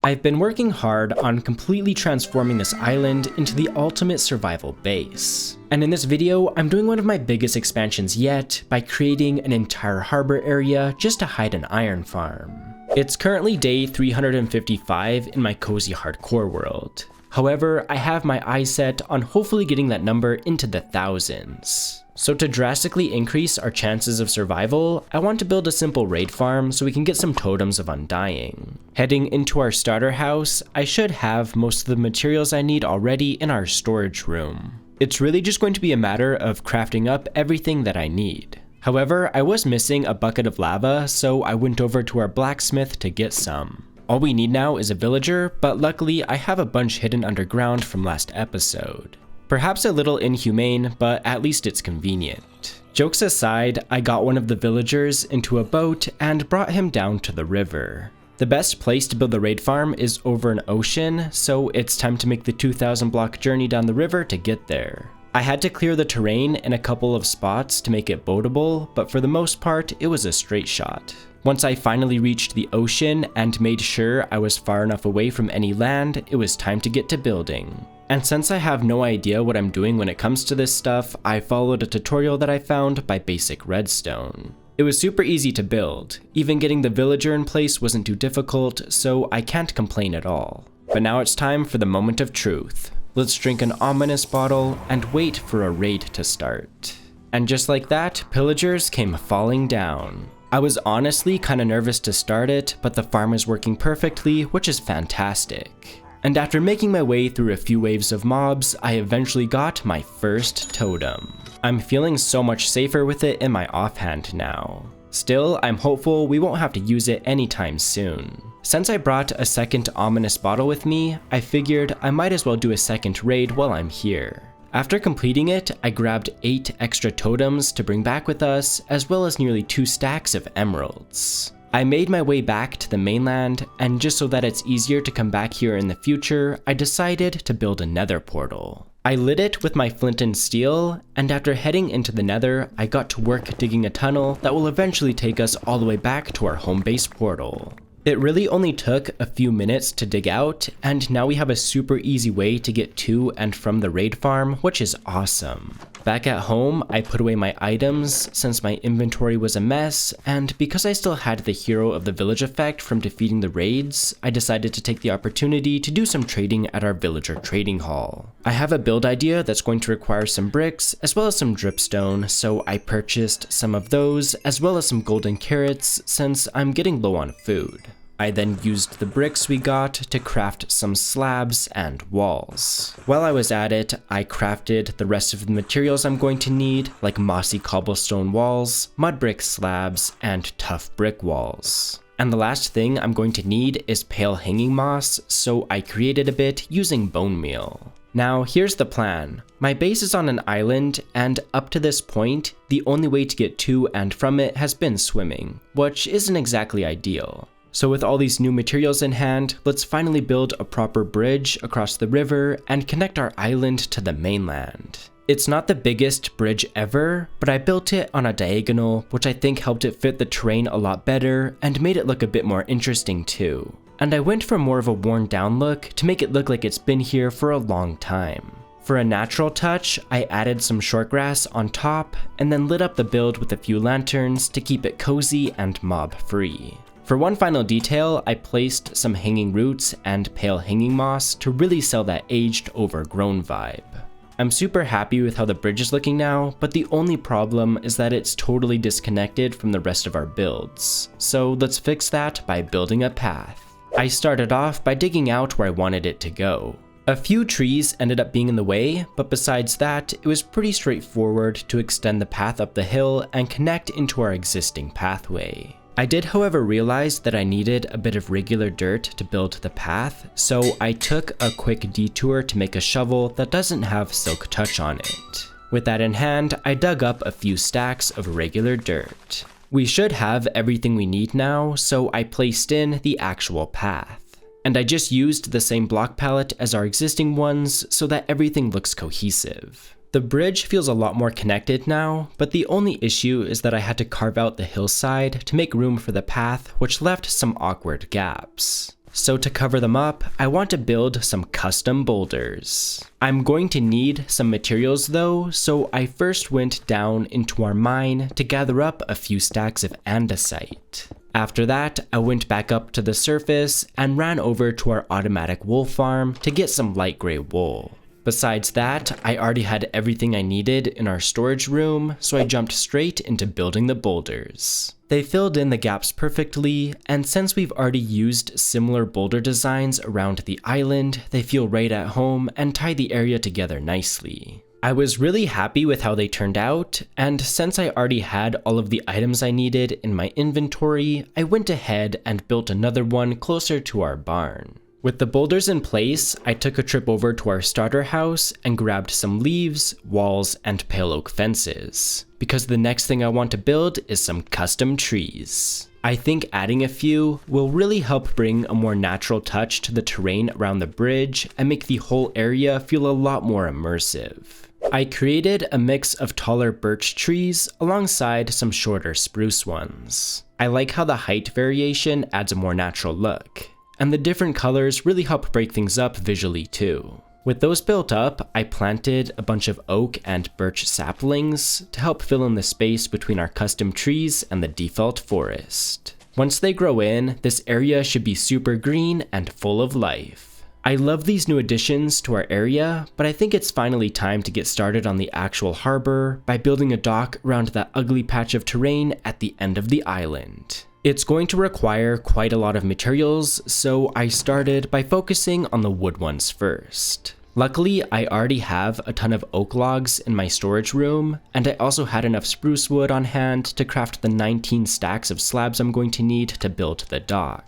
I've been working hard on completely transforming this island into the ultimate survival base. And in this video, I'm doing one of my biggest expansions yet by creating an entire harbor area just to hide an iron farm. It's currently day 355 in my cozy hardcore world. However, I have my eyes set on hopefully getting that number into the thousands. So to drastically increase our chances of survival, I want to build a simple raid farm so we can get some totems of undying. Heading into our starter house, I should have most of the materials I need already in our storage room. It's really just going to be a matter of crafting up everything that I need. However, I was missing a bucket of lava, so I went over to our blacksmith to get some. All we need now is a villager, but luckily I have a bunch hidden underground from last episode. Perhaps a little inhumane, but at least it's convenient. Jokes aside, I got one of the villagers into a boat and brought him down to the river. The best place to build the raid farm is over an ocean, so it's time to make the 2,000 block journey down the river to get there. I had to clear the terrain in a couple of spots to make it boatable, but for the most part, it was a straight shot. Once I finally reached the ocean and made sure I was far enough away from any land, it was time to get to building. And since I have no idea what I'm doing when it comes to this stuff, I followed a tutorial that I found by Basic Redstone. It was super easy to build. Even getting the villager in place wasn't too difficult, so I can't complain at all. But now it's time for the moment of truth. Let's drink an ominous bottle and wait for a raid to start. And just like that, pillagers came falling down. I was honestly kinda nervous to start it, but the farm is working perfectly, which is fantastic. And after making my way through a few waves of mobs, I eventually got my first totem. I'm feeling so much safer with it in my offhand now. Still, I'm hopeful we won't have to use it anytime soon. Since I brought a second ominous bottle with me, I figured I might as well do a second raid while I'm here. After completing it, I grabbed 8 extra totems to bring back with us, as well as nearly 2 stacks of emeralds. I made my way back to the mainland, and just so that it's easier to come back here in the future, I decided to build a nether portal. I lit it with my flint and steel, and after heading into the nether, I got to work digging a tunnel that will eventually take us all the way back to our home base portal. It really only took a few minutes to dig out, and now we have a super easy way to get to and from the raid farm, which is awesome. Back at home, I put away my items since my inventory was a mess, and because I still had the Hero of the Village effect from defeating the raids, I decided to take the opportunity to do some trading at our villager trading hall. I have a build idea that's going to require some bricks as well as some dripstone, so I purchased some of those as well as some golden carrots since I'm getting low on food. I then used the bricks we got to craft some slabs and walls. While I was at it, I crafted the rest of the materials I'm going to need, like mossy cobblestone walls, mud brick slabs, and tough brick walls. And the last thing I'm going to need is pale hanging moss, so I created a bit using bone meal. Now here's the plan. My base is on an island, and up to this point, the only way to get to and from it has been swimming, which isn't exactly ideal. So with all these new materials in hand, let's finally build a proper bridge across the river and connect our island to the mainland. It's not the biggest bridge ever, but I built it on a diagonal, which I think helped it fit the terrain a lot better and made it look a bit more interesting too. And I went for more of a worn down look to make it look like it's been here for a long time. For a natural touch, I added some short grass on top and then lit up the build with a few lanterns to keep it cozy and mob free. For one final detail, I placed some hanging roots and pale hanging moss to really sell that aged overgrown vibe. I'm super happy with how the bridge is looking now, but the only problem is that it's totally disconnected from the rest of our builds. So let's fix that by building a path. I started off by digging out where I wanted it to go. A few trees ended up being in the way, but besides that, it was pretty straightforward to extend the path up the hill and connect into our existing pathway. I did, however, realize that I needed a bit of regular dirt to build the path, so I took a quick detour to make a shovel that doesn't have silk touch on it. With that in hand, I dug up a few stacks of regular dirt. We should have everything we need now, so I placed in the actual path. And I just used the same block palette as our existing ones so that everything looks cohesive. The bridge feels a lot more connected now, but the only issue is that I had to carve out the hillside to make room for the path, which left some awkward gaps. So to cover them up, I want to build some custom boulders. I'm going to need some materials though, so I first went down into our mine to gather up a few stacks of andesite. After that, I went back up to the surface and ran over to our automatic wool farm to get some light gray wool. Besides that, I already had everything I needed in our storage room, so I jumped straight into building the boulders. They filled in the gaps perfectly, and since we've already used similar boulder designs around the island, they feel right at home and tie the area together nicely. I was really happy with how they turned out, and since I already had all of the items I needed in my inventory, I went ahead and built another one closer to our barn. With the boulders in place, I took a trip over to our starter house and grabbed some leaves, walls, and pale oak fences, because the next thing I want to build is some custom trees. I think adding a few will really help bring a more natural touch to the terrain around the bridge and make the whole area feel a lot more immersive. I created a mix of taller birch trees alongside some shorter spruce ones. I like how the height variation adds a more natural look, and the different colors really help break things up visually too. With those built up, I planted a bunch of oak and birch saplings to help fill in the space between our custom trees and the default forest. Once they grow in, this area should be super green and full of life. I love these new additions to our area, but I think it's finally time to get started on the actual harbor by building a dock around that ugly patch of terrain at the end of the island. It's going to require quite a lot of materials, so I started by focusing on the wood ones first. Luckily, I already have a ton of oak logs in my storage room, and I also had enough spruce wood on hand to craft the 19 stacks of slabs I'm going to need to build the dock.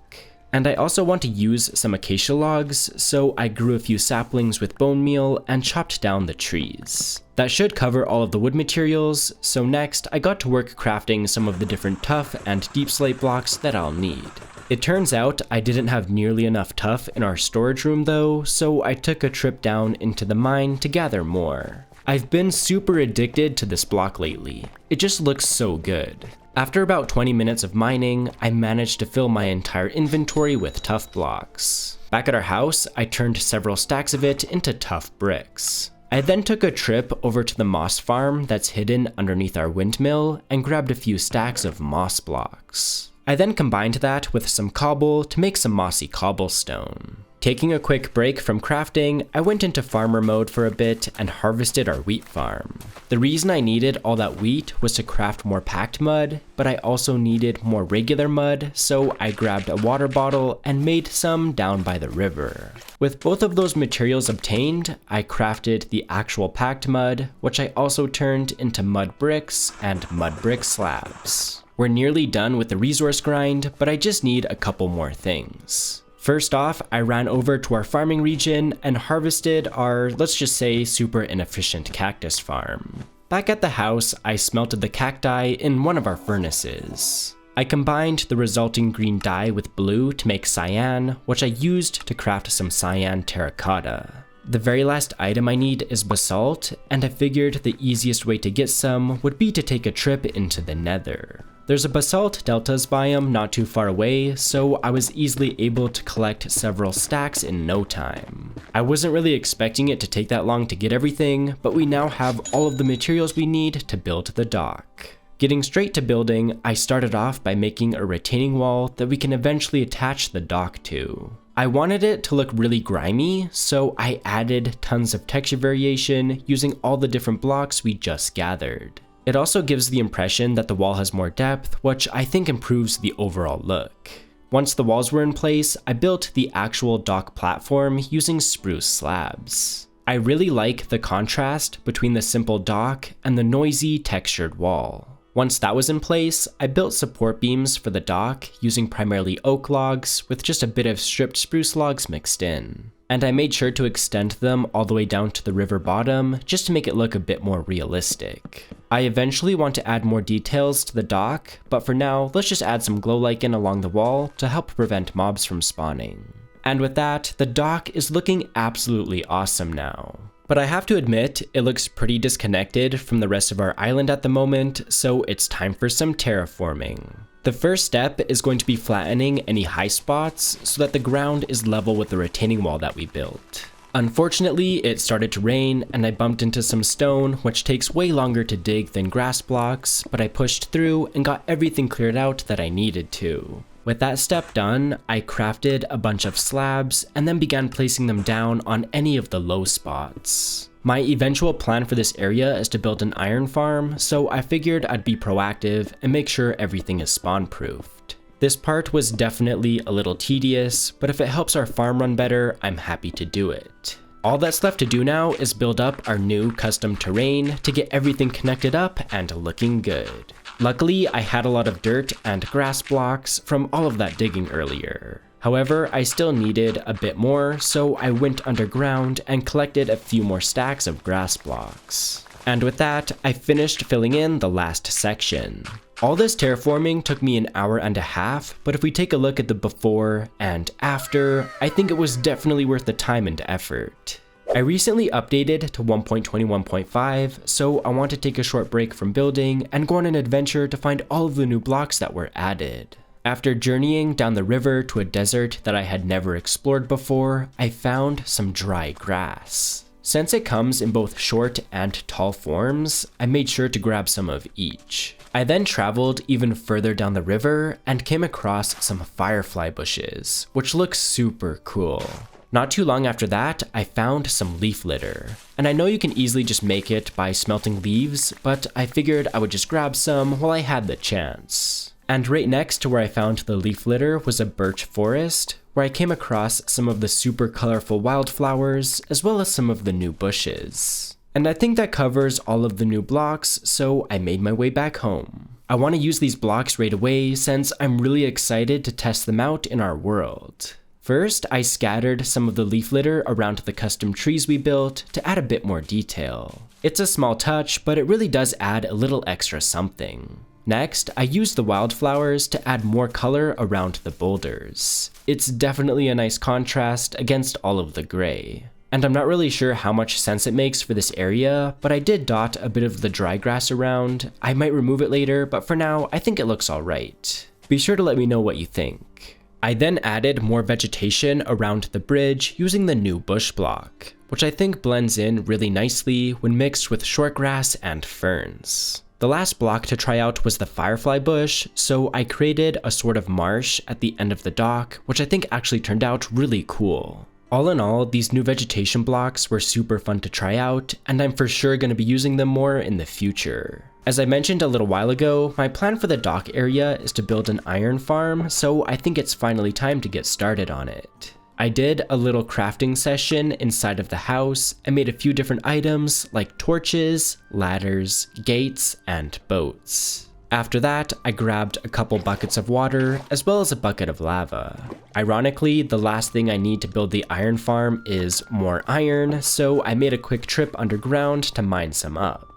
And I also want to use some acacia logs, so I grew a few saplings with bone meal and chopped down the trees. That should cover all of the wood materials, so next I got to work crafting some of the different tuff and deep slate blocks that I'll need. It turns out I didn't have nearly enough tuff in our storage room though, so I took a trip down into the mine to gather more. I've been super addicted to this block lately. It just looks so good. After about 20 minutes of mining, I managed to fill my entire inventory with tuff blocks. Back at our house, I turned several stacks of it into tuff bricks. I then took a trip over to the moss farm that's hidden underneath our windmill and grabbed a few stacks of moss blocks. I then combined that with some cobble to make some mossy cobblestone. Taking a quick break from crafting, I went into farmer mode for a bit and harvested our wheat farm. The reason I needed all that wheat was to craft more packed mud, but I also needed more regular mud, so I grabbed a water bottle and made some down by the river. With both of those materials obtained, I crafted the actual packed mud, which I also turned into mud bricks and mud brick slabs. We're nearly done with the resource grind, but I just need a couple more things. First off, I ran over to our farming region and harvested our, let's just say, super inefficient cactus farm. Back at the house, I smelted the cacti in one of our furnaces. I combined the resulting green dye with blue to make cyan, which I used to craft some cyan terracotta. The very last item I need is basalt, and I figured the easiest way to get some would be to take a trip into the nether. There's a basalt deltas biome not too far away, so I was easily able to collect several stacks in no time. I wasn't really expecting it to take that long to get everything, but we now have all of the materials we need to build the dock. Getting straight to building, I started off by making a retaining wall that we can eventually attach the dock to. I wanted it to look really grimy, so I added tons of texture variation using all the different blocks we just gathered. It also gives the impression that the wall has more depth, which I think improves the overall look. Once the walls were in place, I built the actual dock platform using spruce slabs. I really like the contrast between the simple dock and the noisy textured wall. Once that was in place, I built support beams for the dock using primarily oak logs with just a bit of stripped spruce logs mixed in. And I made sure to extend them all the way down to the river bottom just to make it look a bit more realistic. I eventually want to add more details to the dock, but for now, let's just add some glow lichen along the wall to help prevent mobs from spawning. And with that, the dock is looking absolutely awesome now. But I have to admit, it looks pretty disconnected from the rest of our island at the moment, so it's time for some terraforming. The first step is going to be flattening any high spots so that the ground is level with the retaining wall that we built. Unfortunately, it started to rain and I bumped into some stone, which takes way longer to dig than grass blocks, but I pushed through and got everything cleared out that I needed to. With that step done, I crafted a bunch of slabs and then began placing them down on any of the low spots. My eventual plan for this area is to build an iron farm, so I figured I'd be proactive and make sure everything is spawn-proofed. This part was definitely a little tedious, but if it helps our farm run better, I'm happy to do it. All that's left to do now is build up our new custom terrain to get everything connected up and looking good. Luckily, I had a lot of dirt and grass blocks from all of that digging earlier. However, I still needed a bit more, so I went underground and collected a few more stacks of grass blocks. And with that, I finished filling in the last section. All this terraforming took me an hour and a half, but if we take a look at the before and after, I think it was definitely worth the time and effort. I recently updated to 1.21.5, so I want to take a short break from building and go on an adventure to find all of the new blocks that were added. After journeying down the river to a desert that I had never explored before, I found some dry grass. Since it comes in both short and tall forms, I made sure to grab some of each. I then traveled even further down the river and came across some firefly bushes, which look super cool. Not too long after that, I found some leaf litter. And I know you can easily just make it by smelting leaves, but I figured I would just grab some while I had the chance. And right next to where I found the leaf litter was a birch forest, where I came across some of the super colorful wildflowers, as well as some of the new bushes. And I think that covers all of the new blocks, so I made my way back home. I want to use these blocks right away since I'm really excited to test them out in our world. First, I scattered some of the leaf litter around the custom trees we built to add a bit more detail. It's a small touch, but it really does add a little extra something. Next, I used the wildflowers to add more color around the boulders. It's definitely a nice contrast against all of the gray. And I'm not really sure how much sense it makes for this area, but I did dot a bit of the dry grass around. I might remove it later, but for now, I think it looks alright. Be sure to let me know what you think. I then added more vegetation around the bridge using the new bush block, which I think blends in really nicely when mixed with short grass and ferns. The last block to try out was the firefly bush, so I created a sort of marsh at the end of the dock, which I think actually turned out really cool. All in all, these new vegetation blocks were super fun to try out, and I'm for sure going to be using them more in the future. As I mentioned a little while ago, my plan for the dock area is to build an iron farm, so I think it's finally time to get started on it. I did a little crafting session inside of the house and made a few different items like torches, ladders, gates, and boats. After that, I grabbed a couple buckets of water as well as a bucket of lava. Ironically, the last thing I need to build the iron farm is more iron, so I made a quick trip underground to mine some up.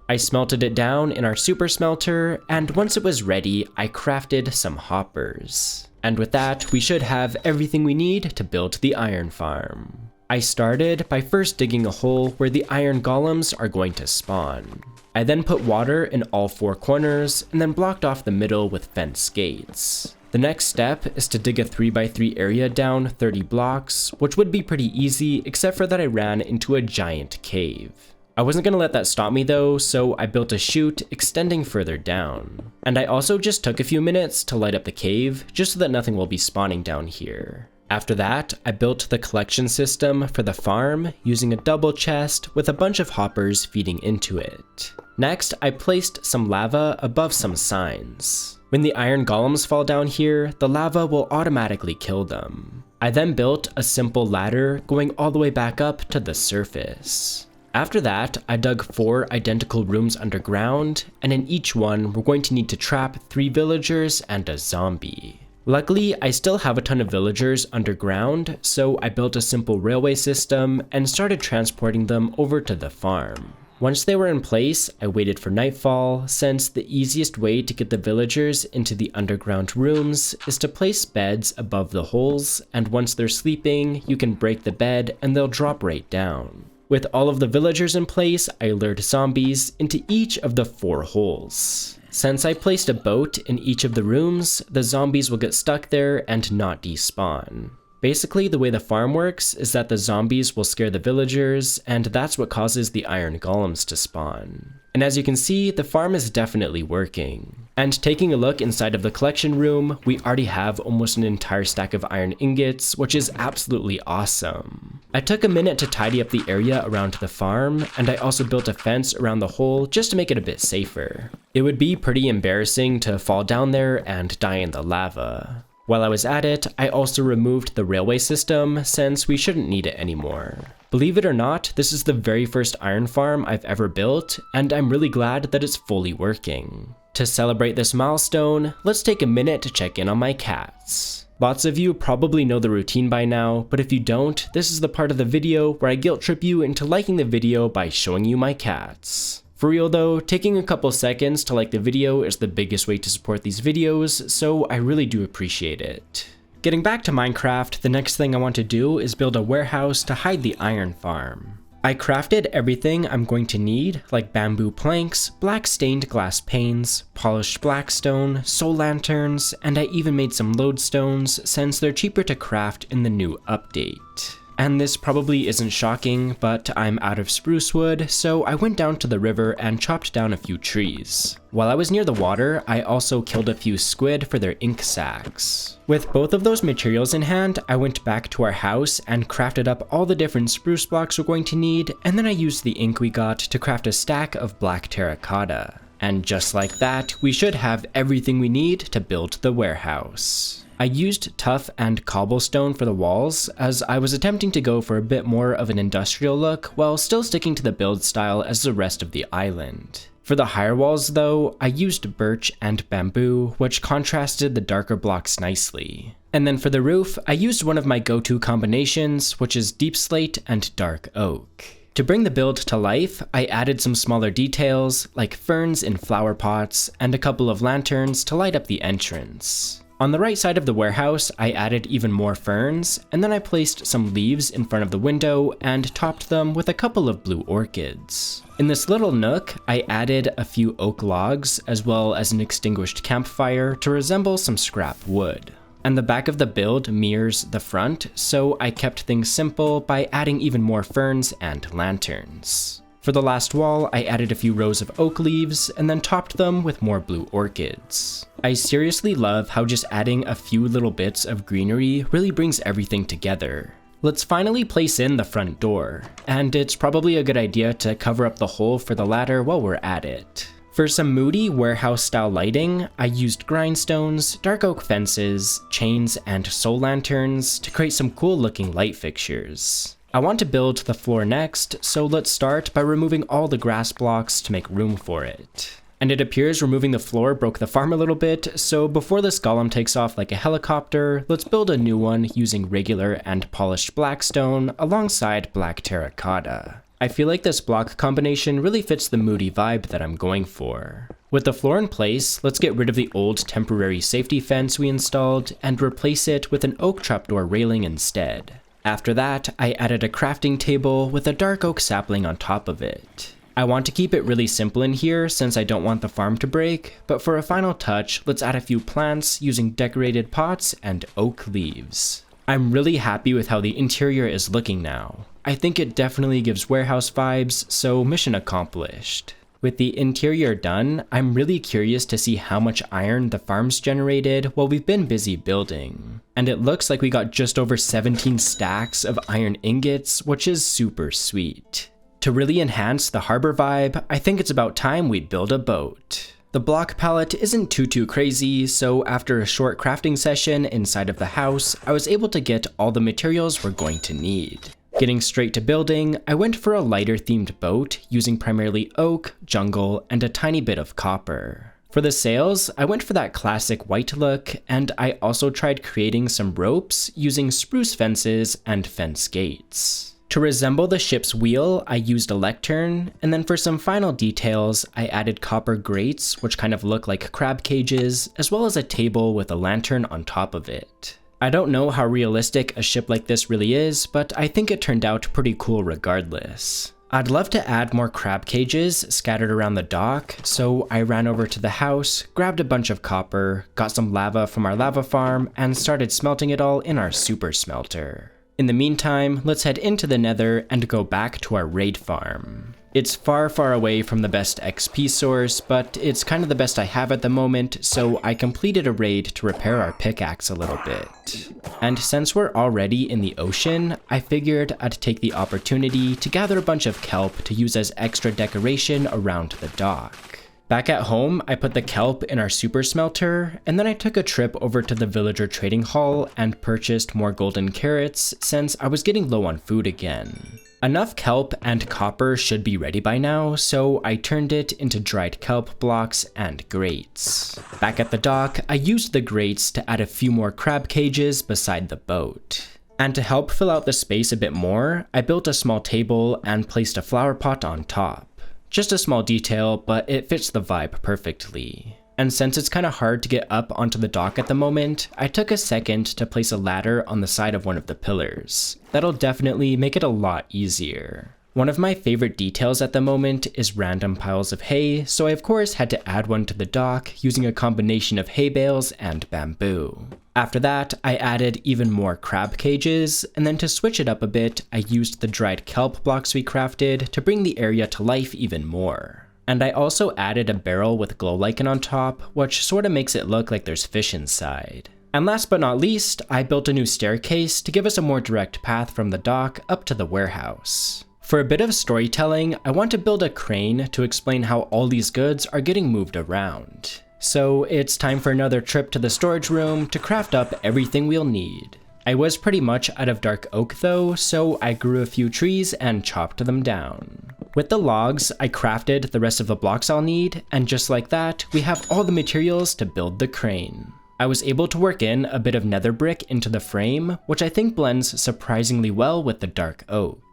I smelted it down in our super smelter, and once it was ready, I crafted some hoppers. And with that, we should have everything we need to build the iron farm. I started by first digging a hole where the iron golems are going to spawn. I then put water in all four corners and then blocked off the middle with fence gates. The next step is to dig a 3x3 area down 30 blocks, which would be pretty easy except for that I ran into a giant cave. I wasn't going to let that stop me though, so I built a chute extending further down. And I also just took a few minutes to light up the cave, just so that nothing will be spawning down here. After that, I built the collection system for the farm using a double chest with a bunch of hoppers feeding into it. Next, I placed some lava above some signs. When the iron golems fall down here, the lava will automatically kill them. I then built a simple ladder going all the way back up to the surface. After that, I dug 4 identical rooms underground, and in each one, we're going to need to trap 3 villagers and a zombie. Luckily, I still have a ton of villagers underground, so I built a simple railway system and started transporting them over to the farm. Once they were in place, I waited for nightfall, since the easiest way to get the villagers into the underground rooms is to place beds above the holes, and once they're sleeping, you can break the bed and they'll drop right down. With all of the villagers in place, I lured zombies into each of the 4 holes. Since I placed a boat in each of the rooms, the zombies will get stuck there and not despawn. Basically, the way the farm works is that the zombies will scare the villagers, and that's what causes the iron golems to spawn. And as you can see, the farm is definitely working. And taking a look inside of the collection room, we already have almost an entire stack of iron ingots, which is absolutely awesome. I took a minute to tidy up the area around the farm, and I also built a fence around the hole just to make it a bit safer. It would be pretty embarrassing to fall down there and die in the lava. While I was at it, I also removed the railway system since we shouldn't need it anymore. Believe it or not, this is the very first iron farm I've ever built, and I'm really glad that it's fully working. To celebrate this milestone, let's take a minute to check in on my cats. Lots of you probably know the routine by now, but if you don't, this is the part of the video where I guilt trip you into liking the video by showing you my cats. For real though, taking a couple seconds to like the video is the biggest way to support these videos, so I really do appreciate it. Getting back to Minecraft, the next thing I want to do is build a warehouse to hide the iron farm. I crafted everything I'm going to need, like bamboo planks, black stained glass panes, polished blackstone, soul lanterns, and I even made some lodestones since they're cheaper to craft in the new update. And this probably isn't shocking, but I'm out of spruce wood, so I went down to the river and chopped down a few trees. While I was near the water, I also killed a few squid for their ink sacs. With both of those materials in hand, I went back to our house and crafted up all the different spruce blocks we're going to need, and then I used the ink we got to craft a stack of black terracotta. And just like that, we should have everything we need to build the warehouse. I used tuff and cobblestone for the walls, as I was attempting to go for a bit more of an industrial look while still sticking to the build style as the rest of the island. For the higher walls though, I used birch and bamboo, which contrasted the darker blocks nicely. And then for the roof, I used one of my go-to combinations, which is deep slate and dark oak. To bring the build to life, I added some smaller details, like ferns in flower pots, and a couple of lanterns to light up the entrance. On the right side of the warehouse, I added even more ferns, and then I placed some leaves in front of the window and topped them with a couple of blue orchids. In this little nook, I added a few oak logs, as well as an extinguished campfire to resemble some scrap wood. And the back of the build mirrors the front, so I kept things simple by adding even more ferns and lanterns. For the last wall, I added a few rows of oak leaves and then topped them with more blue orchids. I seriously love how just adding a few little bits of greenery really brings everything together. Let's finally place in the front door, and it's probably a good idea to cover up the hole for the ladder while we're at it. For some moody warehouse-style lighting, I used grindstones, dark oak fences, chains, and soul lanterns to create some cool-looking light fixtures. I want to build the floor next, so let's start by removing all the grass blocks to make room for it. And it appears removing the floor broke the farm a little bit, so before this golem takes off like a helicopter, let's build a new one using regular and polished blackstone alongside black terracotta. I feel like this block combination really fits the moody vibe that I'm going for. With the floor in place, let's get rid of the old temporary safety fence we installed and replace it with an oak trapdoor railing instead. After that, I added a crafting table with a dark oak sapling on top of it. I want to keep it really simple in here since I don't want the farm to break, but for a final touch, let's add a few plants using decorated pots and oak leaves. I'm really happy with how the interior is looking now. I think it definitely gives warehouse vibes, so mission accomplished. With the interior done, I'm really curious to see how much iron the farm's generated while we've been busy building. And it looks like we got just over 17 stacks of iron ingots, which is super sweet. To really enhance the harbor vibe, I think it's about time we build a boat. The block palette isn't too crazy, so after a short crafting session inside of the house, I was able to get all the materials we're going to need. Getting straight to building, I went for a lighter themed boat using primarily oak, jungle, and a tiny bit of copper. For the sails, I went for that classic white look, and I also tried creating some ropes using spruce fences and fence gates. To resemble the ship's wheel, I used a lectern, and then for some final details, I added copper grates, which kind of look like crab cages, as well as a table with a lantern on top of it. I don't know how realistic a ship like this really is, but I think it turned out pretty cool regardless. I'd love to add more crab cages scattered around the dock, so I ran over to the house, grabbed a bunch of copper, got some lava from our lava farm, and started smelting it all in our super smelter. In the meantime, let's head into the nether and go back to our raid farm. It's far, far away from the best XP source, but it's kind of the best I have at the moment, so I completed a raid to repair our pickaxe a little bit. And since we're already in the ocean, I figured I'd take the opportunity to gather a bunch of kelp to use as extra decoration around the dock. Back at home, I put the kelp in our super smelter, and then I took a trip over to the villager trading hall and purchased more golden carrots since I was getting low on food again. Enough kelp and copper should be ready by now, so I turned it into dried kelp blocks and grates. Back at the dock, I used the grates to add a few more crab cages beside the boat. And to help fill out the space a bit more, I built a small table and placed a flower pot on top. Just a small detail, but it fits the vibe perfectly. And since it's kind of hard to get up onto the dock at the moment, I took a second to place a ladder on the side of one of the pillars. That'll definitely make it a lot easier. One of my favorite details at the moment is random piles of hay, so I of course had to add one to the dock using a combination of hay bales and bamboo. After that, I added even more crab cages, and then to switch it up a bit, I used the dried kelp blocks we crafted to bring the area to life even more. And I also added a barrel with glow lichen on top, which sort of makes it look like there's fish inside. And last but not least, I built a new staircase to give us a more direct path from the dock up to the warehouse. For a bit of storytelling, I want to build a crane to explain how all these goods are getting moved around. So it's time for another trip to the storage room to craft up everything we'll need. I was pretty much out of dark oak though, so I grew a few trees and chopped them down. With the logs, I crafted the rest of the blocks I'll need, and just like that, we have all the materials to build the crane. I was able to work in a bit of nether brick into the frame, which I think blends surprisingly well with the dark oak.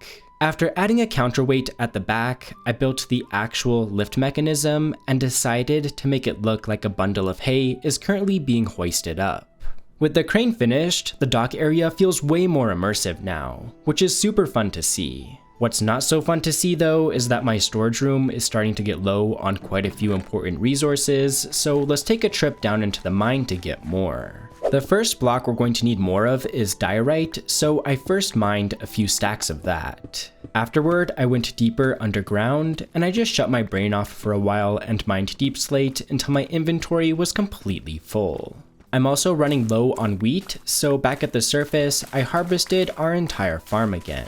After adding a counterweight at the back, I built the actual lift mechanism and decided to make it look like a bundle of hay is currently being hoisted up. With the crane finished, the dock area feels way more immersive now, which is super fun to see. What's not so fun to see though is that my storage room is starting to get low on quite a few important resources, so let's take a trip down into the mine to get more. The first block we're going to need more of is diorite, so I first mined a few stacks of that. Afterward, I went deeper underground, and I just shut my brain off for a while and mined deep slate until my inventory was completely full. I'm also running low on wheat, so back at the surface, I harvested our entire farm again.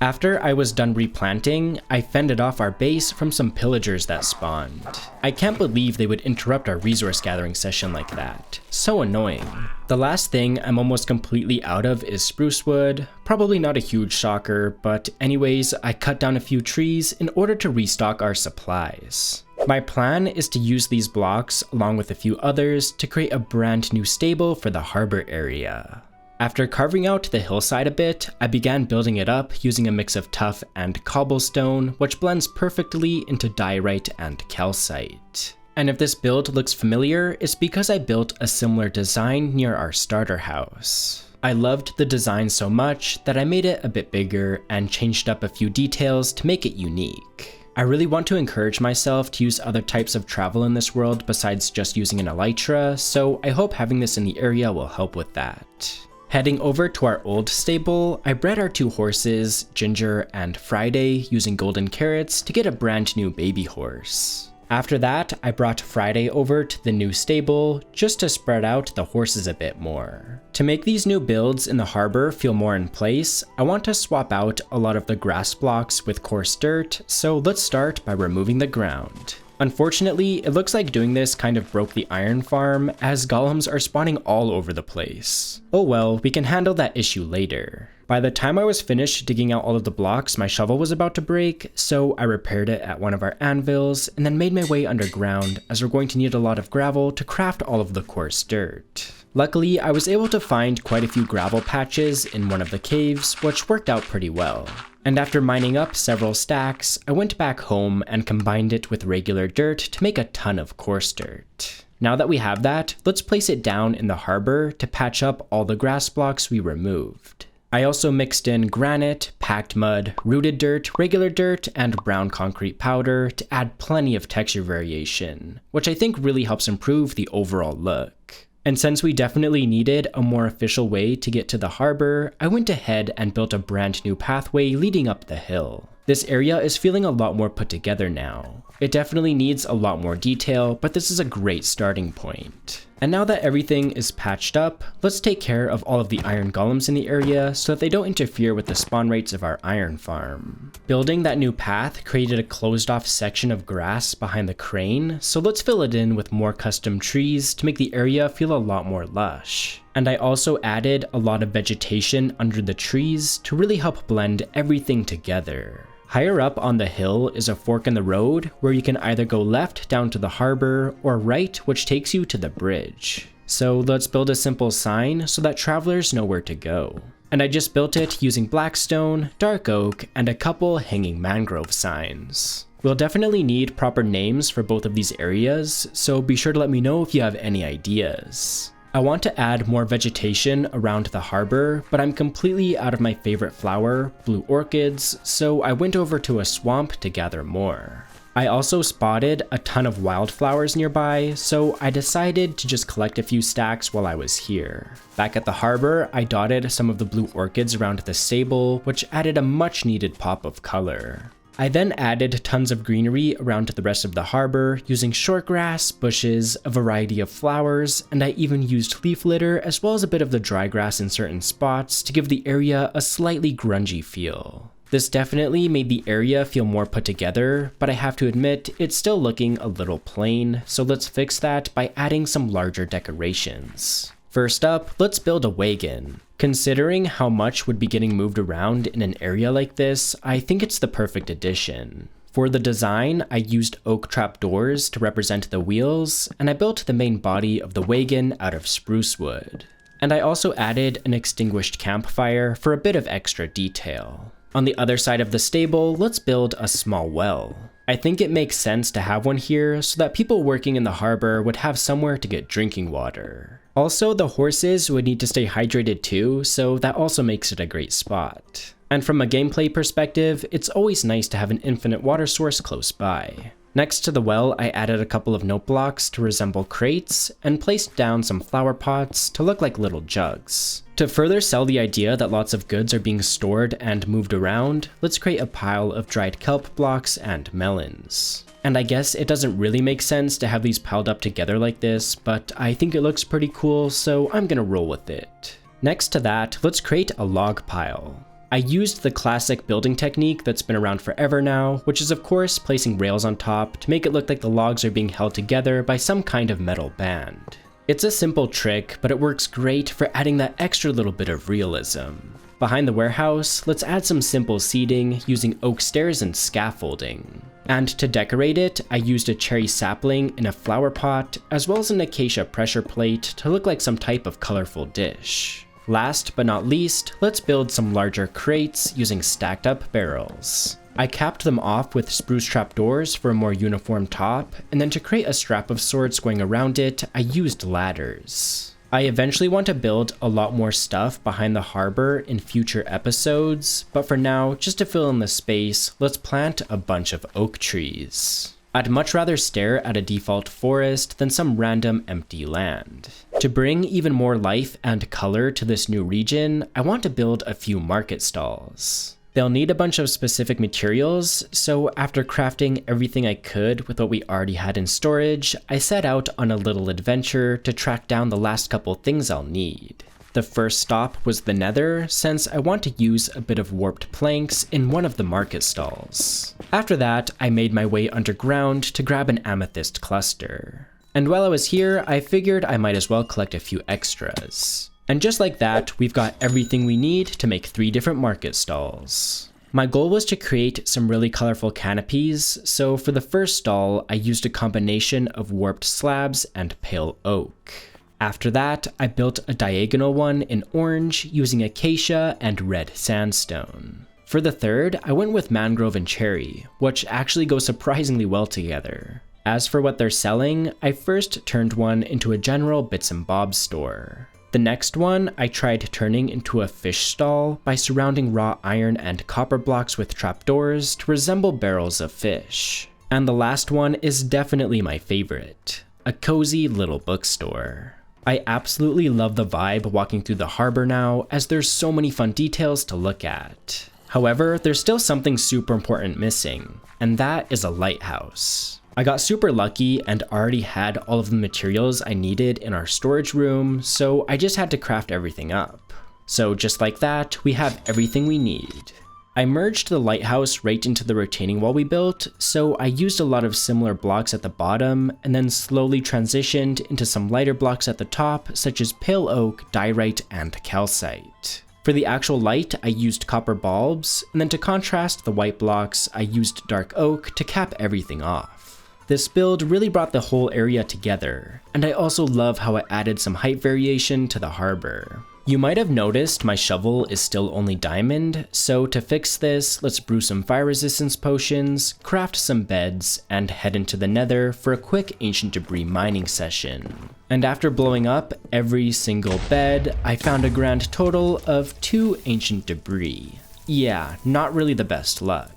After I was done replanting, I fended off our base from some pillagers that spawned. I can't believe they would interrupt our resource gathering session like that. So annoying. The last thing I'm almost completely out of is spruce wood. Probably not a huge shocker, but anyways, I cut down a few trees in order to restock our supplies. My plan is to use these blocks along with a few others to create a brand new stable for the harbor area. After carving out the hillside a bit, I began building it up using a mix of tuff and cobblestone, which blends perfectly into diorite and calcite. And if this build looks familiar, it's because I built a similar design near our starter house. I loved the design so much that I made it a bit bigger and changed up a few details to make it unique. I really want to encourage myself to use other types of travel in this world besides just using an elytra, so I hope having this in the area will help with that. Heading over to our old stable, I bred our two horses, Ginger and Friday, using golden carrots to get a brand new baby horse. After that, I brought Friday over to the new stable just to spread out the horses a bit more. To make these new builds in the harbor feel more in place, I want to swap out a lot of the grass blocks with coarse dirt, so let's start by removing the ground. Unfortunately, it looks like doing this kind of broke the iron farm, as golems are spawning all over the place. Oh well, we can handle that issue later. By the time I was finished digging out all of the blocks, my shovel was about to break, so I repaired it at one of our anvils, and then made my way underground, as we're going to need a lot of gravel to craft all of the coarse dirt. Luckily, I was able to find quite a few gravel patches in one of the caves, which worked out pretty well. And after mining up several stacks, I went back home and combined it with regular dirt to make a ton of coarse dirt. Now that we have that, let's place it down in the harbor to patch up all the grass blocks we removed. I also mixed in granite, packed mud, rooted dirt, regular dirt, and brown concrete powder to add plenty of texture variation, which I think really helps improve the overall look. And since we definitely needed a more official way to get to the harbor, I went ahead and built a brand new pathway leading up the hill. This area is feeling a lot more put together now. It definitely needs a lot more detail, but this is a great starting point. And now that everything is patched up, let's take care of all of the iron golems in the area so that they don't interfere with the spawn rates of our iron farm. Building that new path created a closed off section of grass behind the crane, so let's fill it in with more custom trees to make the area feel a lot more lush. And I also added a lot of vegetation under the trees to really help blend everything together. Higher up on the hill is a fork in the road where you can either go left down to the harbor or right, which takes you to the bridge. So let's build a simple sign so that travelers know where to go. And I just built it using black stone, dark oak, and a couple hanging mangrove signs. We'll definitely need proper names for both of these areas, so be sure to let me know if you have any ideas. I want to add more vegetation around the harbor, but I'm completely out of my favorite flower, blue orchids, so I went over to a swamp to gather more. I also spotted a ton of wildflowers nearby, so I decided to just collect a few stacks while I was here. Back at the harbor, I dotted some of the blue orchids around the stable, which added a much needed pop of color. I then added tons of greenery around the rest of the harbor using shortgrass, bushes, a variety of flowers, and I even used leaf litter as well as a bit of the dry grass in certain spots to give the area a slightly grungy feel. This definitely made the area feel more put together, but I have to admit it's still looking a little plain, so let's fix that by adding some larger decorations. First up, let's build a wagon. Considering how much would be getting moved around in an area like this, I think it's the perfect addition. For the design, I used oak trapdoors to represent the wheels, and I built the main body of the wagon out of spruce wood. And I also added an extinguished campfire for a bit of extra detail. On the other side of the stable, let's build a small well. I think it makes sense to have one here so that people working in the harbor would have somewhere to get drinking water. Also, the horses would need to stay hydrated too, so that also makes it a great spot. And from a gameplay perspective, it's always nice to have an infinite water source close by. Next to the well, I added a couple of note blocks to resemble crates, and placed down some flower pots to look like little jugs. To further sell the idea that lots of goods are being stored and moved around, let's create a pile of dried kelp blocks and melons. And I guess it doesn't really make sense to have these piled up together like this, but I think it looks pretty cool, so I'm gonna roll with it. Next to that, let's create a log pile. I used the classic building technique that's been around forever now, which is of course placing rails on top to make it look like the logs are being held together by some kind of metal band. It's a simple trick, but it works great for adding that extra little bit of realism. Behind the warehouse, let's add some simple seating using oak stairs and scaffolding. And to decorate it, I used a cherry sapling in a flower pot, as well as an acacia pressure plate to look like some type of colorful dish. Last but not least, let's build some larger crates using stacked up barrels. I capped them off with spruce trapdoors for a more uniform top, and then to create a strap of sorts going around it, I used ladders. I eventually want to build a lot more stuff behind the harbor in future episodes, but for now, just to fill in the space, let's plant a bunch of oak trees. I'd much rather stare at a default forest than some random empty land. To bring even more life and color to this new region, I want to build a few market stalls. They'll need a bunch of specific materials, so after crafting everything I could with what we already had in storage, I set out on a little adventure to track down the last couple things I'll need. The first stop was the Nether, since I want to use a bit of warped planks in one of the market stalls. After that, I made my way underground to grab an amethyst cluster. And while I was here, I figured I might as well collect a few extras. And just like that, we've got everything we need to make 3 different market stalls. My goal was to create some really colorful canopies, so for the first stall, I used a combination of warped slabs and pale oak. After that, I built a diagonal one in orange using acacia and red sandstone. For the third, I went with mangrove and cherry, which actually go surprisingly well together. As for what they're selling, I first turned one into a general bits and bobs store. The next one, I tried turning into a fish stall by surrounding raw iron and copper blocks with trapdoors to resemble barrels of fish. And the last one is definitely my favorite, a cozy little bookstore. I absolutely love the vibe walking through the harbor now, as there's so many fun details to look at. However, there's still something super important missing, and that is a lighthouse. I got super lucky and already had all of the materials I needed in our storage room, so I just had to craft everything up. So just like that, we have everything we need. I merged the lighthouse right into the retaining wall we built, so I used a lot of similar blocks at the bottom and then slowly transitioned into some lighter blocks at the top, such as pale oak, diorite, and calcite. For the actual light, I used copper bulbs, and then to contrast the white blocks, I used dark oak to cap everything off. This build really brought the whole area together, and I also love how it added some height variation to the harbor. You might have noticed my shovel is still only diamond, so to fix this, let's brew some fire resistance potions, craft some beds, and head into the nether for a quick ancient debris mining session. And after blowing up every single bed, I found a grand total of 2 ancient debris. Yeah, not really the best luck.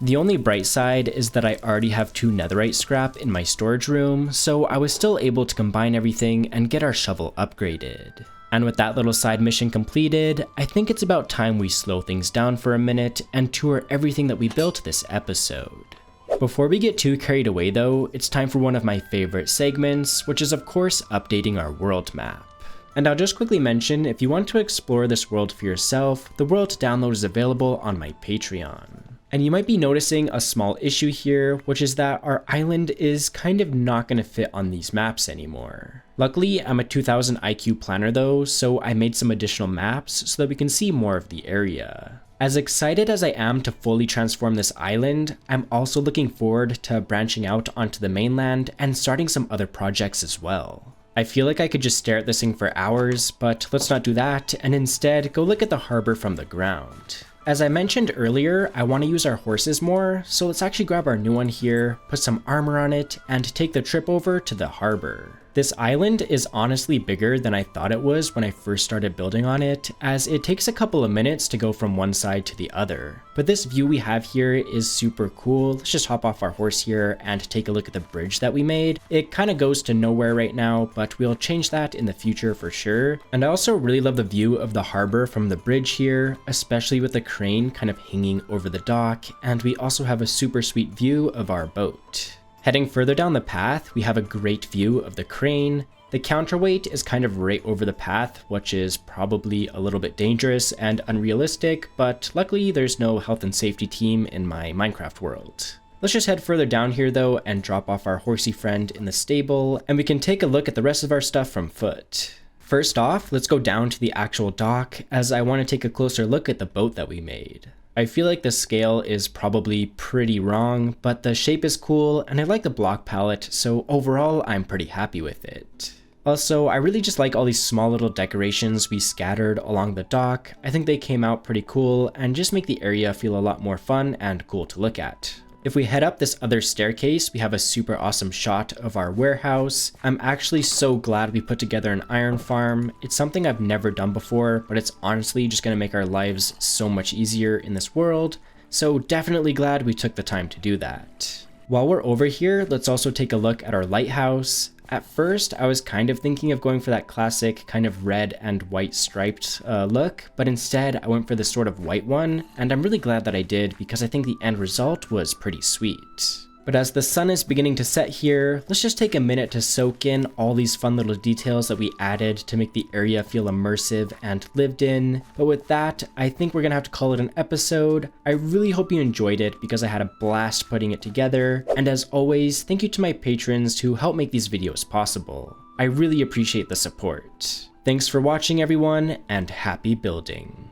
The only bright side is that I already have 2 netherite scrap in my storage room, so I was still able to combine everything and get our shovel upgraded. And with that little side mission completed, I think it's about time we slow things down for a minute and tour everything that we built this episode. Before we get too carried away though, it's time for one of my favorite segments, which is of course updating our world map. And I'll just quickly mention, if you want to explore this world for yourself, the world download is available on my Patreon. And you might be noticing a small issue here, which is that our island is kind of not going to fit on these maps anymore. Luckily, I'm a 2000 IQ planner though, so I made some additional maps so that we can see more of the area. As excited as I am to fully transform this island, I'm also looking forward to branching out onto the mainland and starting some other projects as well. I feel like I could just stare at this thing for hours, but let's not do that and instead go look at the harbor from the ground. As I mentioned earlier, I want to use our horses more, so let's actually grab our new one here, put some armor on it, and take the trip over to the harbor. This island is honestly bigger than I thought it was when I first started building on it, as it takes a couple of minutes to go from one side to the other. But this view we have here is super cool. Let's just hop off our horse here and take a look at the bridge that we made. It kind of goes to nowhere right now, but we'll change that in the future for sure. And I also really love the view of the harbor from the bridge here, especially with the crane kind of hanging over the dock, and we also have a super sweet view of our boat. Heading further down the path, we have a great view of the crane. The counterweight is kind of right over the path, which is probably a little bit dangerous and unrealistic, but luckily there's no health and safety team in my Minecraft world. Let's just head further down here though and drop off our horsey friend in the stable, and we can take a look at the rest of our stuff from foot. First off, let's go down to the actual dock, as I want to take a closer look at the boat that we made. I feel like the scale is probably pretty wrong, but the shape is cool and I like the block palette, so overall I'm pretty happy with it. Also, I really just like all these small little decorations we scattered along the dock. I think they came out pretty cool and just make the area feel a lot more fun and cool to look at. If we head up this other staircase, we have a super awesome shot of our warehouse. I'm actually so glad we put together an iron farm. It's something I've never done before, but it's honestly just going to make our lives so much easier in this world. So definitely glad we took the time to do that. While we're over here, let's also take a look at our lighthouse. At first, I was kind of thinking of going for that classic kind of red and white striped look, but instead I went for this sort of white one, and I'm really glad that I did because I think the end result was pretty sweet. But as the sun is beginning to set here, let's just take a minute to soak in all these fun little details that we added to make the area feel immersive and lived in. But with that, I think we're gonna have to call it an episode. I really hope you enjoyed it because I had a blast putting it together. And as always, thank you to my patrons who help make these videos possible. I really appreciate the support. Thanks for watching everyone, and happy building.